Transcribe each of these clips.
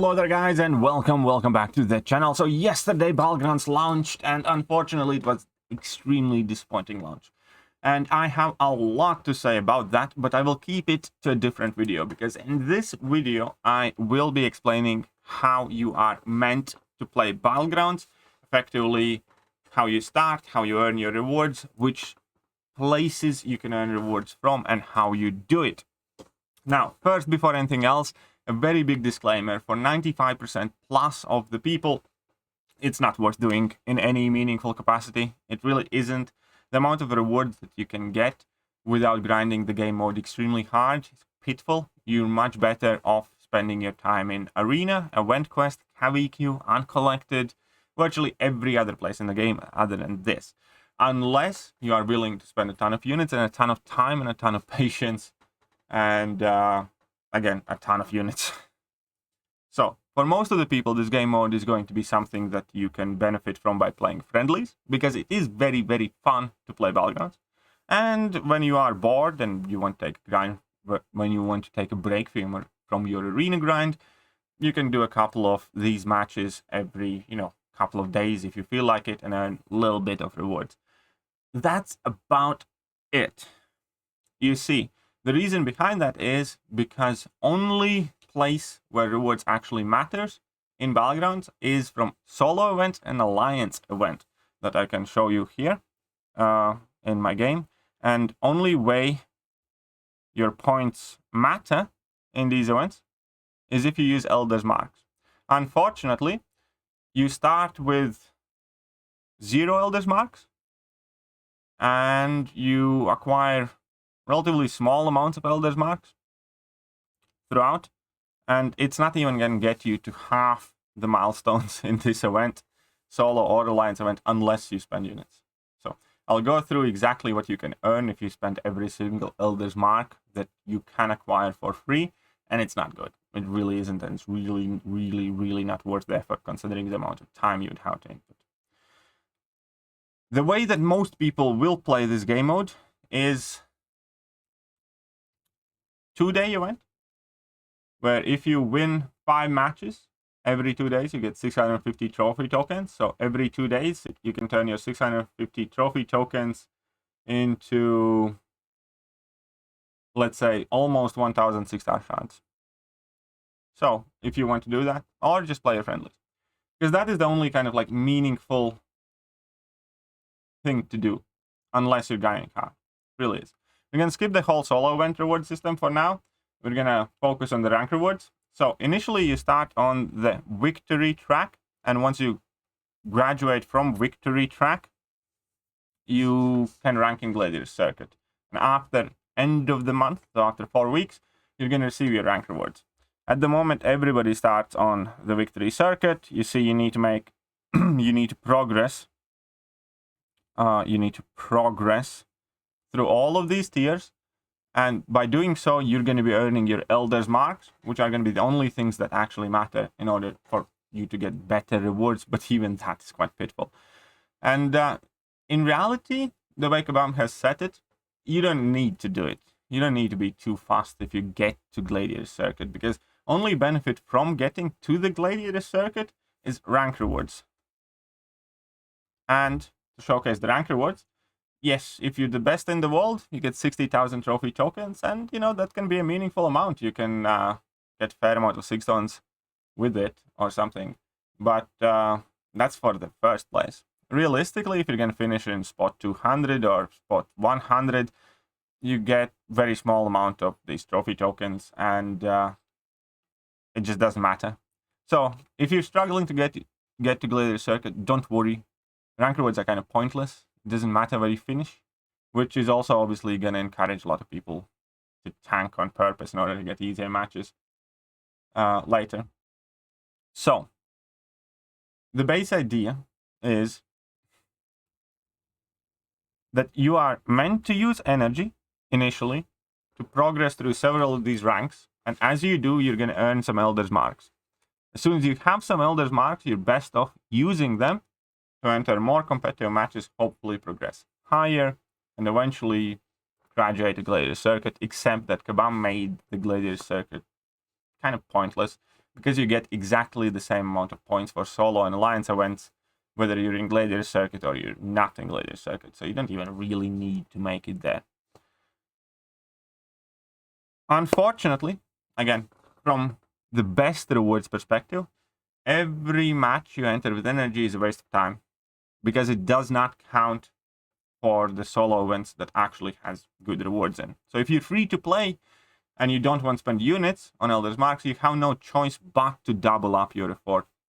Hello there guys, and welcome back to the channel. So yesterday Battlegrounds launched, and unfortunately it was extremely disappointing launch. And I have a lot to say about that, but I will keep it to a different video, because in this video I will be explaining how you are meant to play Battlegrounds, effectively how you start, how you earn your rewards, which places you can earn rewards from, and how you do it. Now, first, before anything else, a very big disclaimer: for 95% plus of the people, it's not worth doing in any meaningful capacity. It really isn't. The amount of rewards that you can get without grinding the game mode extremely hard is pitiful. You're much better off spending your time in Arena, Event Quest, KVQ, Uncollected, virtually every other place in the game other than this. Unless you are willing to spend a ton of units and a ton of time and a ton of patience and again, a ton of units. So, for most of the people, this game mode is going to be something that you can benefit from by playing friendlies, because it is very, very fun to play Battlegrounds. And when you are bored and you want to take a grind, when you want to take a break from your arena grind, you can do a couple of these matches every, couple of days if you feel like it, and earn a little bit of rewards. That's about it. You see, the reason behind that is because only place where rewards actually matters in Battlegrounds is from solo event and alliance event that I can show you here in my game. And only way your points matter in these events is if you use Elder's Marks. Unfortunately, you start with 0 Elder's Marks and you acquire relatively small amounts of Elder's Marks throughout, and it's not even going to get you to half the milestones in this event, solo or alliance event, unless you spend units. So I'll go through exactly what you can earn if you spend every single Elder's Mark that you can acquire for free, and it's not good. It really isn't, and it's really not worth the effort considering the amount of time you'd have to input. The way that most people will play this game mode is 2-day event, where if you win 5 matches every 2 days, you get 650 trophy tokens. So every 2 days, you can turn your 650 trophy tokens into, let's say, almost 1,000 6-star shots. So if you want to do that, or just play your friendlies, because that is the only kind of like meaningful thing to do, unless you're grinding hard. It really is. We're going to skip the whole solo event reward system for now. We're going to focus on the rank rewards. So initially you start on the victory track, and once you graduate from victory track, you can rank in Gladiator Circuit. And after end of the month, so after 4 weeks, you're going to receive your rank rewards. At the moment, everybody starts on the victory circuit. You see, you need to make, you need to progress through all of these tiers, and by doing so you're going to be earning your Elder's Marks, which are going to be the only things that actually matter in order for you to get better rewards, but even that is quite pitiful. And in reality, the way Kabam has set it, you don't need to do it. You don't need to be too fast if you get to Gladiator Circuit, because only benefit from getting to the Gladiator Circuit is rank rewards. And to showcase the rank rewards, yes, if you're the best in the world, you get 60,000 trophy tokens, and that can be a meaningful amount. You can get a fair amount of 6 tons with it or something, but that's for the first place. Realistically, if you're going to finish in spot 200 or spot 100, you get very small amount of these trophy tokens, and it just doesn't matter. So if you're struggling to get to Gladiator Circuit, don't worry. Rank rewards are kind of pointless. It doesn't matter where you finish, which is also obviously going to encourage a lot of people to tank on purpose in order to get easier matches later. So the base idea is that you are meant to use energy initially to progress through several of these ranks, and as you do, you're going to earn some Elder's Marks. As soon as you have some Elder's Marks, you're best off using them to enter more competitive matches, hopefully progress higher, and eventually graduate to Gladiator Circuit, except that Kabam made the Gladiator Circuit kind of pointless, because you get exactly the same amount of points for solo and alliance events, whether you're in Gladiator Circuit or you're not in Gladiator Circuit. So you don't even really need to make it there. Unfortunately, again, from the best rewards perspective, every match you enter with energy is a waste of time because it does not count for the solo events that actually has good rewards in. So if you're free to play and you don't want to spend units on Elder's Marks, you have no choice but to double up your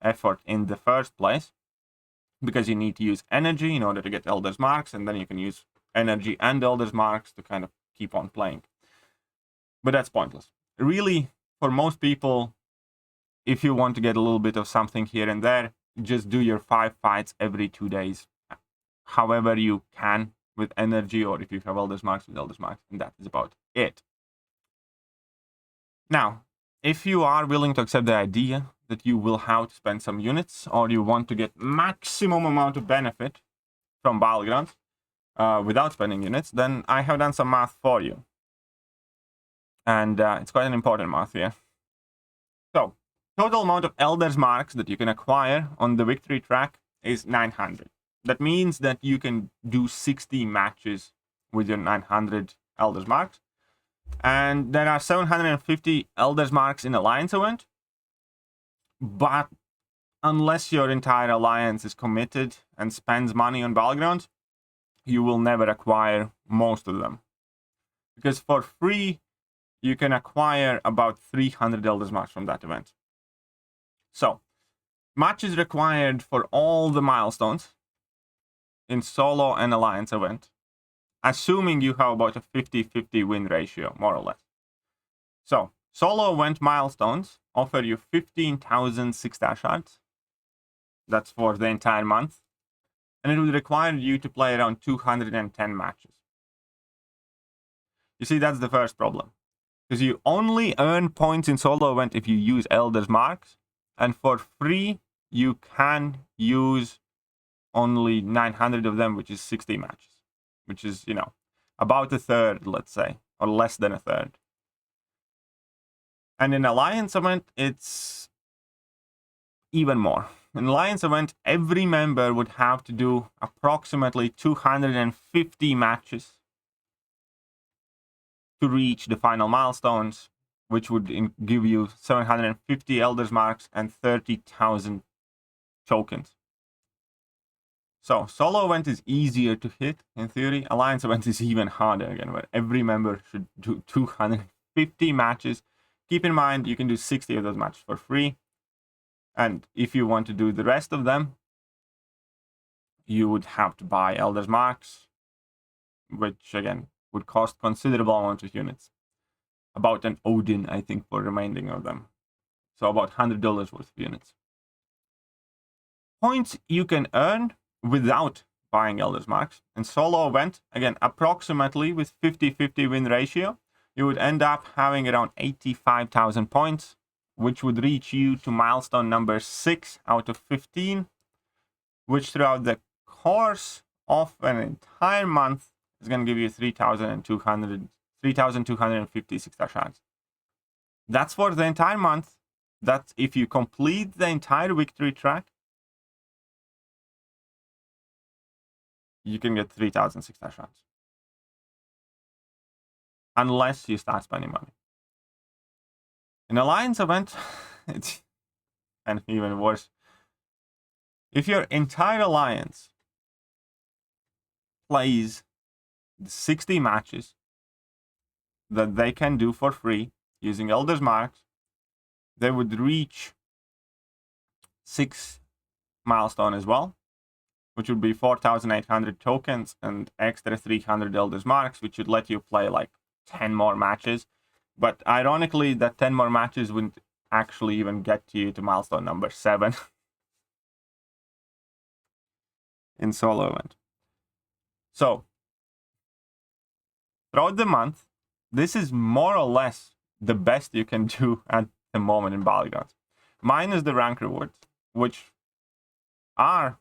effort in the first place, because you need to use energy in order to get Elder's Marks, and then you can use energy and Elder's Marks to kind of keep on playing. But that's pointless. Really, for most people, if you want to get a little bit of something here and there, just do your 5 fights every 2 days, however you can, with energy, or if you have Elder's Marks, with Elder's Marks, and that is about it. Now, if you are willing to accept the idea that you will have to spend some units, or you want to get maximum amount of benefit from Battlegrounds without spending units, then I have done some math for you. And it's quite an important math here. So, total amount of Elder's Marks that you can acquire on the victory track is 900. That means that you can do 60 matches with your 900 Elder's Marks. And there are 750 Elder's Marks in Alliance event. But unless your entire alliance is committed and spends money on Battlegrounds, you will never acquire most of them. Because for free, you can acquire about 300 Elder's Marks from that event. So, matches required for all the milestones in solo and alliance event, assuming you have about a 50-50 win ratio, more or less. So, solo event milestones offer you 15,000 6-star shards. That's for the entire month. And it would require you to play around 210 matches. You see, that's the first problem. Because you only earn points in solo event if you use Elder's Marks. And for free, you can use only 900 of them, which is 60 matches. Which is, you know, about a third, let's say. Or less than a third. And in Alliance event, it's even more. In Alliance event, every member would have to do approximately 250 matches to reach the final milestones, which would give you 750 Elder's Marks and 30,000 tokens. So, solo event is easier to hit, in theory. Alliance event is even harder, again, where every member should do 250 matches. Keep in mind, you can do 60 of those matches for free. And if you want to do the rest of them, you would have to buy Elder's Marks, which, again, would cost considerable amount of units. About an Odin, I think, for remaining of them. So about $100 worth of units. Points you can earn without buying Elder's Marks. In solo event, again, approximately with 50-50 win ratio, you would end up having around 85,000 points, which would reach you to milestone number 6 out of 15, which throughout the course of an entire month is going to give you 3,250 6-star shards. That's for the entire month. That's if you complete the entire victory track, you can get 3,000 6-star shards. Unless you start spending money. In Alliance event, it's kind of even worse. If your entire alliance plays 60 matches that they can do for free using Elder's Marks, they would reach 6 milestone as well, which would be 4,800 tokens and extra 300 Elder's Marks, which would let you play like 10 more matches. But ironically, that 10 more matches wouldn't actually even get you to milestone number 7 in solo event. So, throughout the month, this is more or less the best you can do at the moment in Battlegrounds. Minus the rank rewards, which are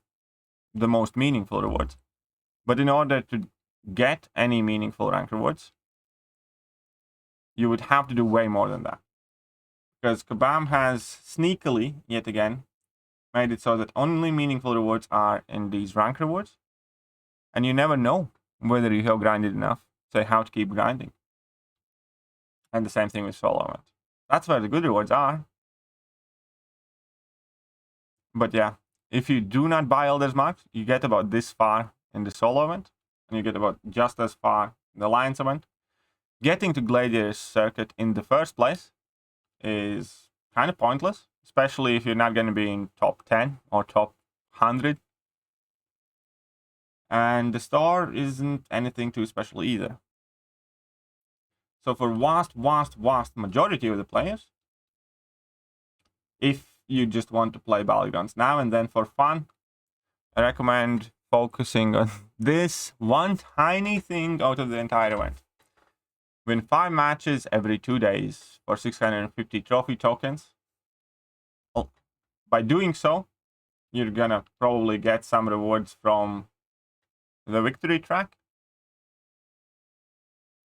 the most meaningful rewards. But in order to get any meaningful rank rewards, you would have to do way more than that. Because Kabam has sneakily, yet again, made it so that only meaningful rewards are in these rank rewards. And you never know whether you have grinded enough, so how to keep grinding. And the same thing with solo event. That's where the good rewards are. But yeah, if you do not buy Elder's Marks, you get about this far in the solo event, and you get about just as far in the Alliance event. Getting to Gladiator's Circuit in the first place is kind of pointless, especially if you're not going to be in top 10 or top 100. And the store isn't anything too special either. So for vast majority of the players, if you just want to play Battlegrounds now and then for fun, I recommend focusing on this one tiny thing out of the entire event. Win 5 matches every 2 days for 650 trophy tokens. Well, by doing so, you're gonna probably get some rewards from the victory track.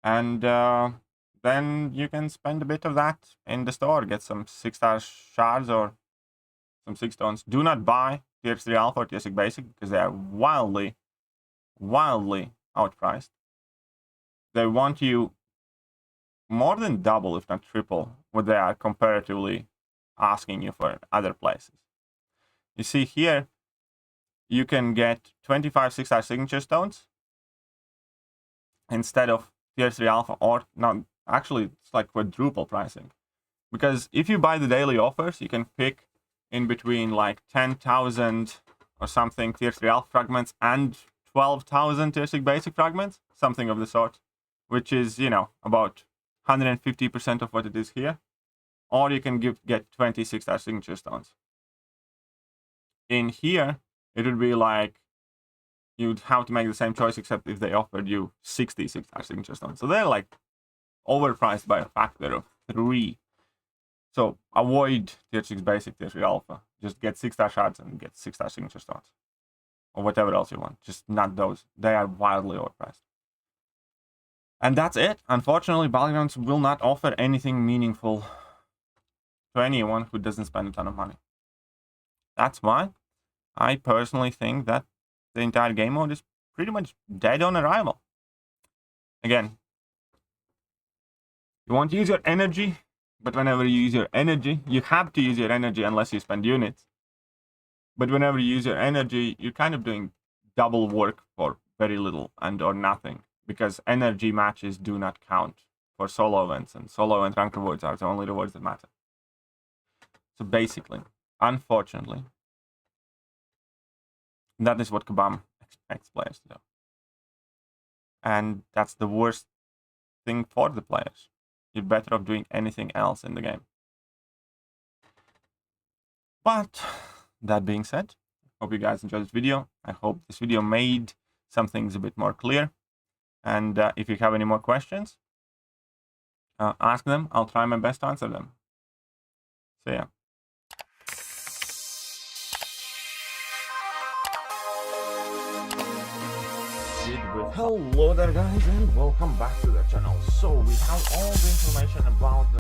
And then you can spend a bit of that in the store, get some 6-star shards or some 6 stones. Do not buy tier 3 alpha or tier 6 basic because they are wildly outpriced. They want you more than double, if not triple, what they are comparatively asking you for other places. You see here, you can get 25 6-star signature stones instead of tier 3 alpha, or not. Actually, it's like quadruple pricing. Because if you buy the daily offers, you can pick in between like 10,000 or something tier 3 alpha fragments and 12,000 tier 6 basic fragments, something of the sort, which is, you know, about 150% of what it is here. Or you can get 20 6-star signature stones. In here, it would be like you'd have to make the same choice, except if they offered you 60 6-star signature stones. So they're like overpriced by a factor of 3. So avoid tier 6 basic, tier 3 alpha. Just get 6-star shards and get 6-star signature stones. Or whatever else you want. Just not those. They are wildly overpriced. And that's it. Unfortunately, Battlegrounds will not offer anything meaningful to anyone who doesn't spend a ton of money. That's why I personally think that the entire game mode is pretty much dead on arrival. Again, you want to use your energy, but whenever you use your energy, you have to use your energy unless you spend units. But whenever you use your energy, you're kind of doing double work for very little and or nothing, because energy matches do not count for solo events, and solo event rank rewards are the only rewards that matter. So basically, unfortunately, that is what Kabam expects players to do. And that's the worst thing for the players. You're better off doing anything else in the game. But that being said, hope you guys enjoyed this video. I hope this video made some things a bit more clear. And if you have any more questions, ask them. I'll try my best to answer them. See ya. Hello there guys, and welcome back to the channel. So we have all the information about the